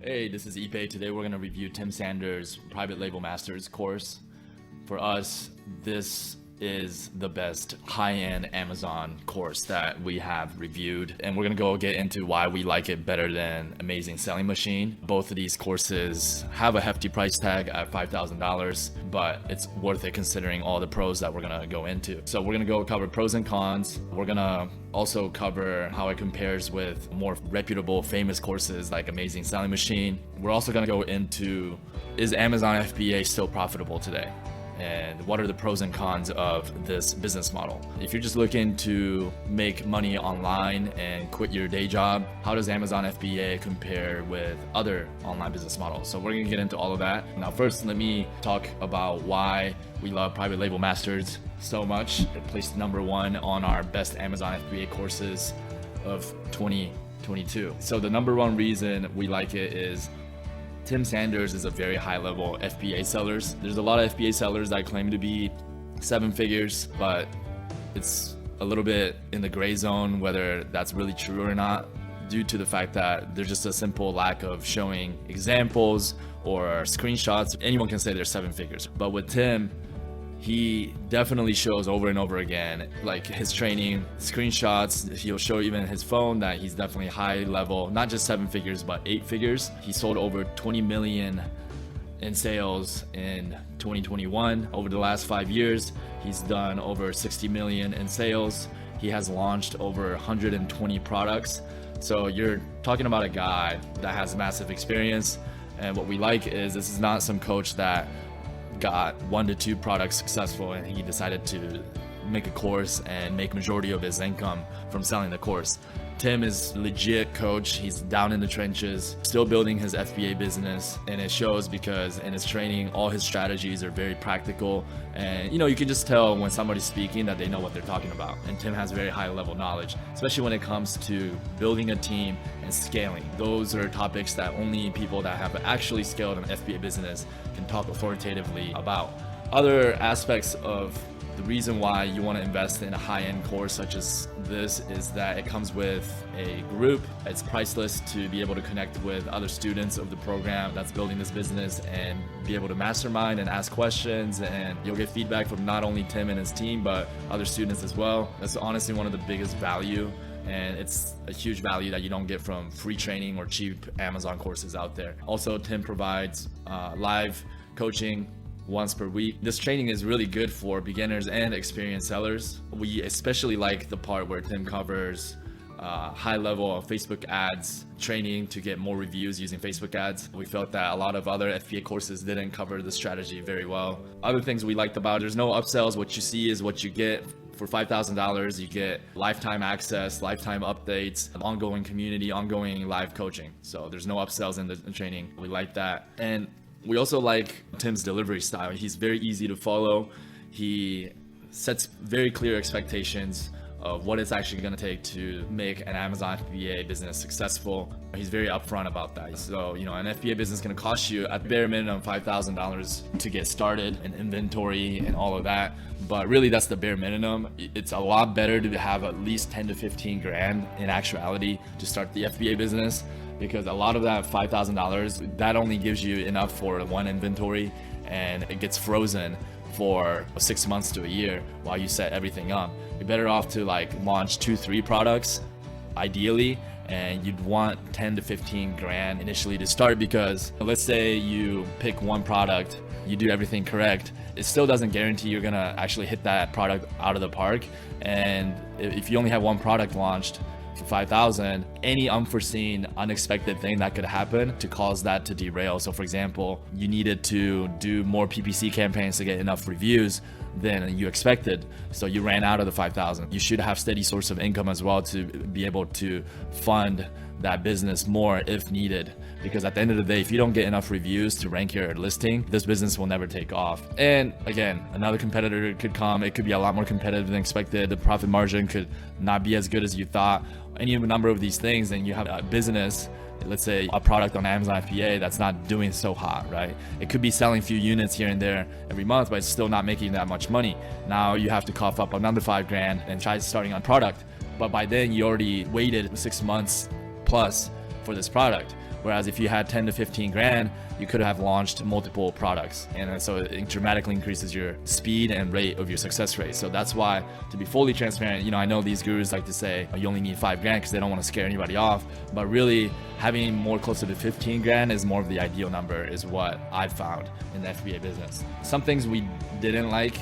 Hey, this is Ipe. Today we're going to review Tim Sanders' Private Label Masters course. For us, this is the best high-end Amazon course that we have reviewed, and we're going to get into why we like it better than Amazing Selling Machine. Both of these courses have a hefty price tag at $5,000, but it's worth it considering all the pros that we're going to go into. So we're going to cover pros and cons. We're going to also cover how it compares with more reputable, famous courses like Amazing Selling Machine. We're also going to go into, is Amazon FBA still profitable today? And what are the pros and cons of this business model? If you're just looking to make money online and quit your day job, how does Amazon FBA compare with other online business models? So we're gonna get into all of that. Now first, let me talk about why we love Private Label Masters so much. It placed number one on our best Amazon FBA courses of 2022. So the number one reason we like it is Tim Sanders is a very high level FBA sellers. There's a lot of FBA sellers that claim to be 7 figures, but it's a little bit in the gray zone whether that's really true or not, due to the fact that there's just a simple lack of showing examples or screenshots. Anyone can say they're 7 figures, but with Tim, he definitely shows over and over again, like his training, screenshots. He'll show even his phone that he's definitely high level, not just 7 figures, but 8 figures. He sold over 20 million in sales in 2021. Over the last 5 years, he's done over 60 million in sales. He has launched over 120 products. So you're talking about a guy that has massive experience. And what we like is this is not some coach that got 1 to 2 products successful and he decided to make a course and make majority of his income from selling the course. Tim is legit coach. He's down in the trenches, still building his FBA business, and it shows because in his training, all his strategies are very practical. And you can just tell when somebody's speaking that they know what they're talking about. And Tim has very high level knowledge, especially when it comes to building a team and scaling. Those are topics that only people that have actually scaled an FBA business can talk authoritatively about. Other aspects of the reason why you want to invest in a high-end course such as this is that it comes with a group. It's priceless to be able to connect with other students of the program that's building this business and be able to mastermind and ask questions, and you'll get feedback from not only Tim and his team but other students as well. That's honestly one of the biggest value, and it's a huge value that you don't get from free training or cheap Amazon courses out there. Also, Tim provides live coaching once per week. This training is really good for beginners and experienced sellers. We especially like the part where Tim covers high level of Facebook ads training to get more reviews using Facebook ads. We felt that a lot of other FBA courses didn't cover the strategy very well. Other things we liked about it, there's no upsells. What you see is what you get. For $5,000, you get lifetime access, lifetime updates, ongoing community, ongoing live coaching. So there's no upsells in the training. We like that. And we also like Tim's delivery style. He's very easy to follow. He sets very clear expectations of what it's actually going to take to make an Amazon FBA business successful. He's very upfront about that. So, an FBA business is going to cost you at bare minimum $5,000 to get started, and inventory and all of that. But really, that's the bare minimum. It's a lot better to have at least 10 to 15 grand in actuality to start the FBA business, because a lot of that $5,000, that only gives you enough for one inventory, and it gets frozen for 6 months to a year while you set everything up. You're better off to launch 2-3 products ideally, and you'd want 10 to 15 grand initially to start, because let's say you pick one product, you do everything correct, it still doesn't guarantee you're gonna actually hit that product out of the park. And if you only have one product launched for 5,000, any unforeseen, unexpected thing that could happen to cause that to derail. So for example, you needed to do more PPC campaigns to get enough reviews than you expected, so you ran out of the 5,000. You should have steady source of income as well to be able to fund that business more if needed, because at the end of the day, if you don't get enough reviews to rank your listing, this business will never take off. And again, another competitor could come. It could be a lot more competitive than expected. The profit margin could not be as good as you thought. Any number of these things, and you have a business, let's say a product on Amazon FBA that's not doing so hot, right? It could be selling a few units here and there every month, but it's still not making that much money. Now you have to cough up another 5 grand and try starting on product. But by then you already waited 6 months plus for this product. Whereas if you had 10 to 15 grand, you could have launched multiple products. And so it dramatically increases your speed and rate of your success rate. So that's why, to be fully transparent, I know these gurus like to say you only need 5 grand because they don't want to scare anybody off. But really having more closer to 15 grand is more of the ideal number, is what I've found in the FBA business. Some things we didn't like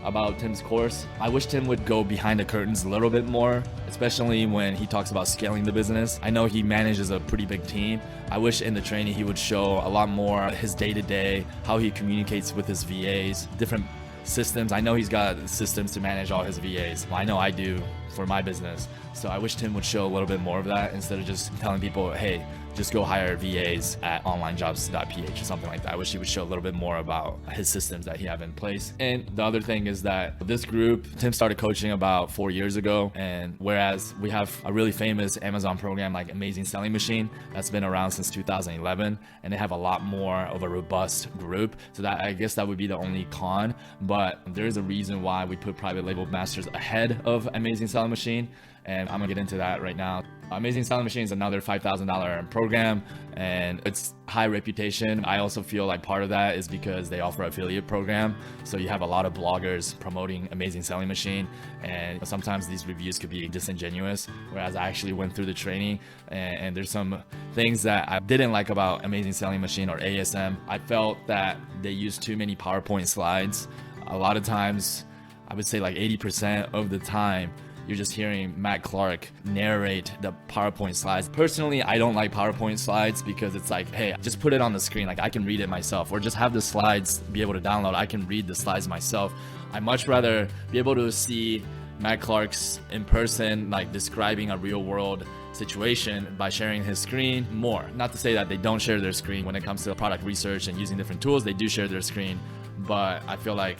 about Tim's course. I wish Tim would go behind the curtains a little bit more, especially when he talks about scaling the business. I know he manages a pretty big team. I wish in the training he would show a lot more his day-to-day, how he communicates with his VAs, different systems. I know he's got systems to manage all his VAs. I know I do for my business. So I wish Tim would show a little bit more of that instead of just telling people, hey, just go hire VAs at onlinejobs.ph or something like that. I wish he would show a little bit more about his systems that he have in place. And the other thing is that this group, Tim started coaching about 4 years ago. And whereas we have a really famous Amazon program like Amazing Selling Machine that's been around since 2011, and they have a lot more of a robust group. So that, I guess that would be the only con, but there is a reason why we put Private Label Masters ahead of Amazing Selling Machine. And I'm gonna get into that right now. Amazing Selling Machine is another $5,000 program, and it's high reputation. I also feel like part of that is because they offer affiliate program. So you have a lot of bloggers promoting Amazing Selling Machine, and sometimes these reviews could be disingenuous. Whereas I actually went through the training, and there's some things that I didn't like about Amazing Selling Machine or ASM. I felt that they used too many PowerPoint slides. A lot of times, I would say like 80% of the time, you're just hearing Matt Clark narrate the PowerPoint slides. Personally, I don't like PowerPoint slides because it's like, hey, just put it on the screen. Like I can read it myself, or just have the slides be able to download. I can read the slides myself. I much rather be able to see Matt Clark's in person, like describing a real world situation by sharing his screen more. Not to say that they don't share their screen when it comes to product research and using different tools, they do share their screen, but I feel like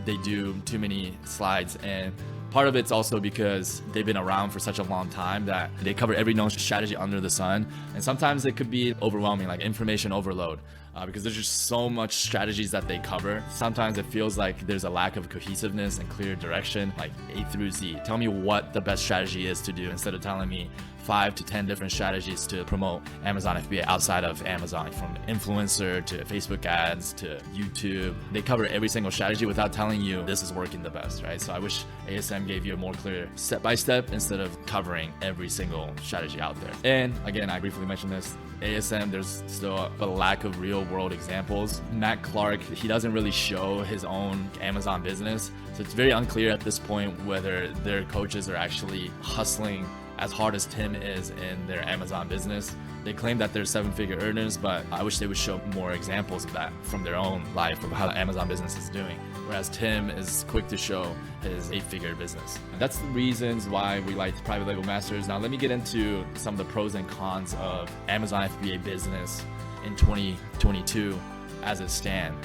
they do too many slides. And part of it's also because they've been around for such a long time that they cover every known strategy under the sun. And sometimes it could be overwhelming, like information overload, because there's just so much strategies that they cover. Sometimes it feels like there's a lack of cohesiveness and clear direction, like A through Z. Tell me what the best strategy is to do instead of telling me 5 to 10 different strategies to promote Amazon FBA outside of Amazon, from influencer to Facebook ads to YouTube. They cover every single strategy without telling you this is working the best, right? So I wish ASM gave you a more clear step-by-step instead of covering every single strategy out there. And again, I briefly mentioned this, ASM, there's still a lack of real world examples. Matt Clark, he doesn't really show his own Amazon business. So it's very unclear at this point whether their coaches are actually hustling as hard as Tim is in their Amazon business. They claim that they're 7-figure earners, but I wish they would show more examples of that from their own life of how the Amazon business is doing. Whereas Tim is quick to show his 8-figure business. That's the reasons why we like Private Label Masters. Now let me get into some of the pros and cons of Amazon FBA business in 2022 as it stands,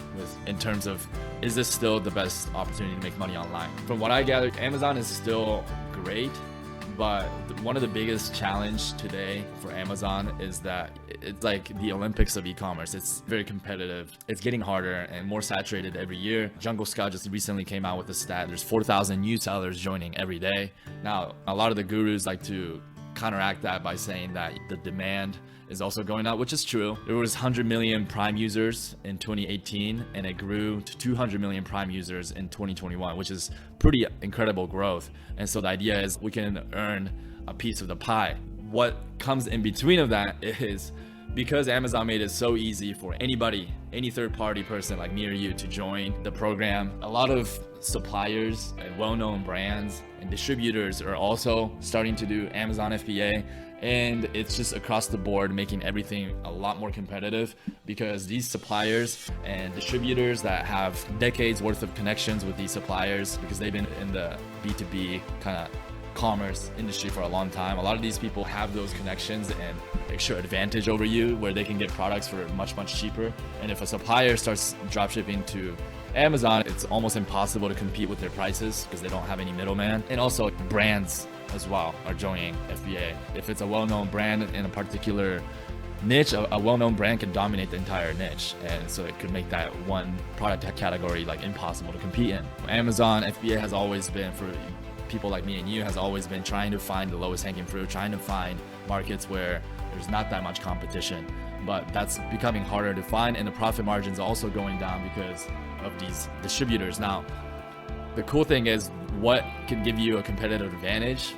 in terms of, is this still the best opportunity to make money online? From what I gather, Amazon is still great, but one of the biggest challenge today for Amazon is that it's like the Olympics of e-commerce. It's very competitive. It's getting harder and more saturated every year. Jungle Scout just recently came out with a stat. There's 4,000 new sellers joining every day. Now, a lot of the gurus like to counteract that by saying that the demand is also going up, which is true. There was 100 million Prime users in 2018, and it grew to 200 million Prime users in 2021, which is pretty incredible growth. And so the idea is we can earn a piece of the pie. What comes in between of that is, because Amazon made it so easy for anybody, any third-party person like me or you to join the program, a lot of suppliers and well-known brands and distributors are also starting to do Amazon FBA. And it's just across the board making everything a lot more competitive, because these suppliers and distributors that have decades worth of connections with these suppliers, because they've been in the B2B kind of commerce industry for a long time, a lot of these people have those connections and extra advantage over you where they can get products for much cheaper. And if a supplier starts dropshipping to Amazon, it's almost impossible to compete with their prices because they don't have any middleman. And also brands as well are joining FBA. If it's a well-known brand in a particular niche, a well-known brand can dominate the entire niche, and so it could make that one product category like impossible to compete in. Amazon FBA has always been, for people like me and you, has always been trying to find the lowest hanging fruit, trying to find markets where there's not that much competition, but that's becoming harder to find, and the profit margins are also going down because of these distributors. Now, the cool thing is what can give you a competitive advantage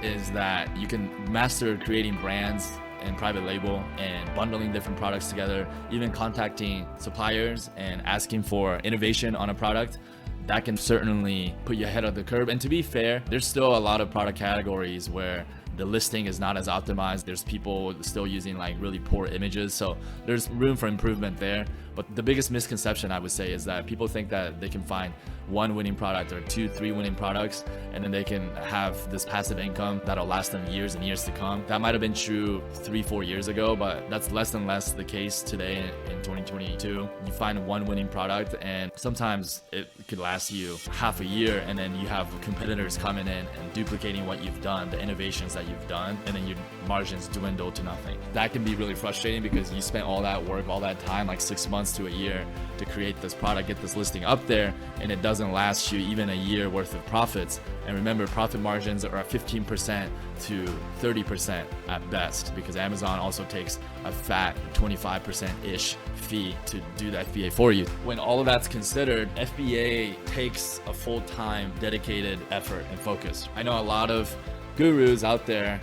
is that you can master creating brands and private label and bundling different products together, even contacting suppliers and asking for innovation on a product. That can certainly put you ahead of the curve. And to be fair, there's still a lot of product categories where the listing is not as optimized. There's people still using like really poor images. So there's room for improvement there. But the biggest misconception I would say is that people think that they can find one winning product or 2-3 winning products, and then they can have this passive income that'll last them years and years to come. That might have been true 3-4 years ago, but that's less and less the case today in 2022. You find one winning product and sometimes it could last you half a year, and then you have competitors coming in and duplicating what you've done, the innovations that you've done, and then your margins dwindle to nothing. That can be really frustrating because you spent all that work, all that time, like 6 months to a year to create this product, get this listing up there, and it doesn't last you even a year worth of profits. And remember, profit margins are 15% to 30% at best, because Amazon also takes a fat 25%-ish fee to do the FBA for you. When all of that's considered, FBA takes a full-time dedicated effort and focus. I know a lot of gurus out there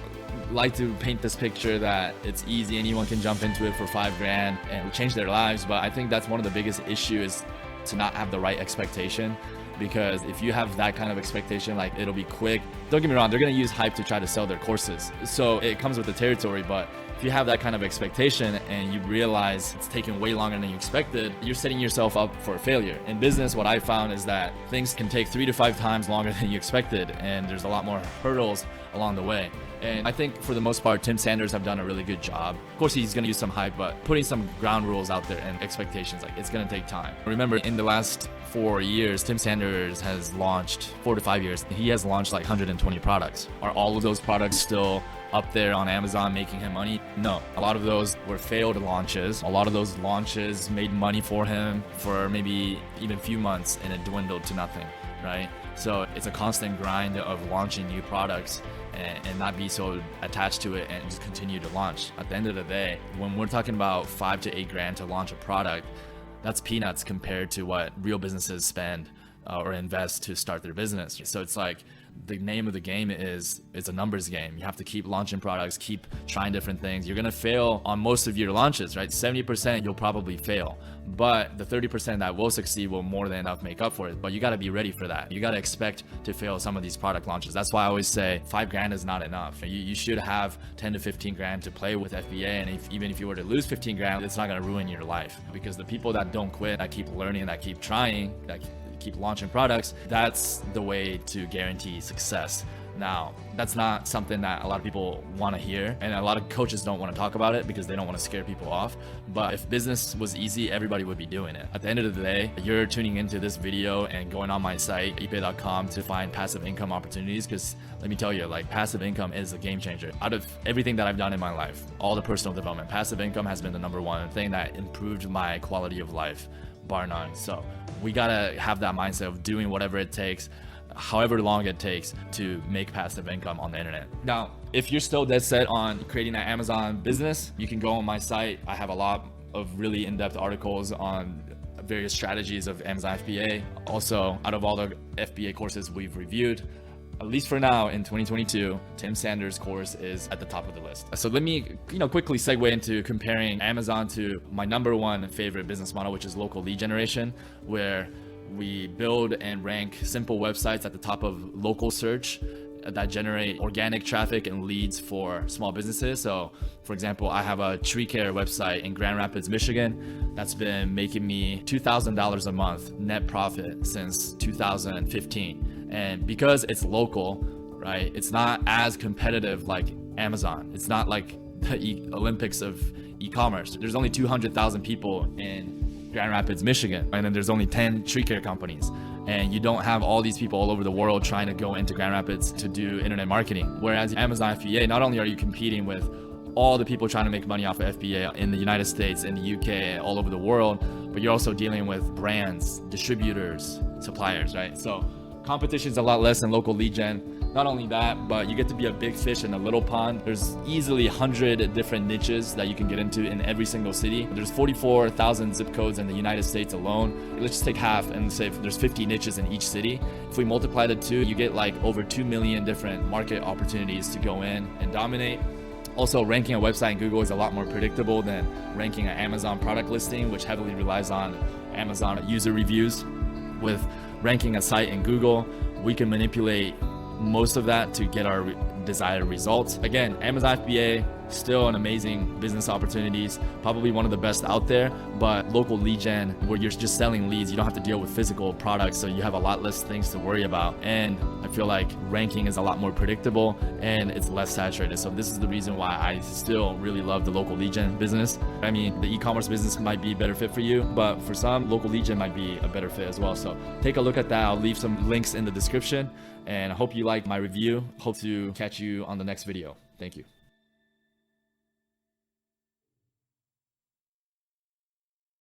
like to paint this picture that it's easy, anyone can jump into it for $5,000 and change their lives, but I think that's one of the biggest issues, to not have the right expectation. Because if you have that kind of expectation, like it'll be quick, don't get me wrong, they're going to use hype to try to sell their courses, so it comes with the territory. But if you have that kind of expectation and you realize it's taking way longer than you expected, you're setting yourself up for failure. In business, what I found is that things can take 3 to 5 times longer than you expected, and there's a lot more hurdles along the way. And I think for the most part, Tim Sanders have done a really good job. Of course, he's going to use some hype, but putting some ground rules out there and expectations, like it's going to take time. Remember, in the last 4 years, Tim Sanders has launched, 4 to 5 years, he has launched like 120 products. Are all of those products still up there on Amazon making him money? No. A lot of those were failed launches. A lot of those launches made money for him for maybe even a few months, and it dwindled to nothing, right? So it's a constant grind of launching new products and not be so attached to it and just continue to launch. At the end of the day, when we're talking about $5,000 to $8,000 to launch a product, that's peanuts compared to what real businesses spend or invest to start their business. So it's like, the name of the game is it's a numbers game. You have to keep launching products, keep trying different things. You're gonna fail on most of your launches, right? 70% you'll probably fail, but the 30% that will succeed will more than enough make up for it. But you gotta be ready for that. You gotta expect to fail some of these product launches. That's why I always say $5,000 is not enough. You should have 10 to 15,000 to play with FBA, and even if you were to lose 15,000, it's not gonna ruin your life, because the people that don't quit, that keep learning, that keep trying, that keep launching products, that's the way to guarantee success. Now, that's not something that a lot of people want to hear, and a lot of coaches don't want to talk about it because they don't want to scare people off. But if business was easy, everybody would be doing it. At the end of the day, you're tuning into this video and going on my site, epay.com, to find passive income opportunities, because let me tell you, like, passive income is a game changer. Out of everything that I've done in my life, all the personal development, passive income has been the number one thing that improved my quality of life, bar none. So we gotta have that mindset of doing whatever it takes, however long it takes, to make passive income on the internet. Now, if you're still dead set on creating an Amazon business, you can go on my site. I have a lot of really in-depth articles on various strategies of Amazon FBA. Also, out of all the FBA courses we've reviewed, at least for now in 2022, Tim Sanders' course is at the top of the list. So let me, quickly segue into comparing Amazon to my number one favorite business model, which is local lead generation, where we build and rank simple websites at the top of local search that generate organic traffic and leads for small businesses. So for example, I have a tree care website in Grand Rapids, Michigan, that's been making me $2,000 a month net profit since 2015. And because it's local, right, it's not as competitive like Amazon. It's not like the Olympics of e-commerce. There's only 200,000 people in Grand Rapids, Michigan, and then there's only 10 tree care companies. And you don't have all these people all over the world trying to go into Grand Rapids to do internet marketing. Whereas Amazon FBA, not only are you competing with all the people trying to make money off of FBA in the United States, in the UK, all over the world, but you're also dealing with brands, distributors, suppliers, right? So competition is a lot less in local lead gen. Not only that, but you get to be a big fish in a little pond. There's easily 100 different niches that you can get into in every single city. There's 44,000 zip codes in the United States alone. Let's just take half and say there's 50 niches in each city. If we multiply the two, you get like over 2 million different market opportunities to go in and dominate. Also, ranking a website in Google is a lot more predictable than ranking an Amazon product listing, which heavily relies on Amazon user reviews. With ranking a site in Google, we can manipulate most of that to get our desired results. Again, Amazon FBA, still an amazing business opportunities, probably one of the best out there, but local lead gen, where you're just selling leads, you don't have to deal with physical products, so you have a lot less things to worry about. And I feel like ranking is a lot more predictable and it's less saturated. So this is the reason why I still really love the local lead gen business. I mean, the e-commerce business might be a better fit for you, but for some, local lead gen might be a better fit as well. So take a look at that. I'll leave some links in the description, and I hope you like my review. Hope to catch you on the next video. Thank you.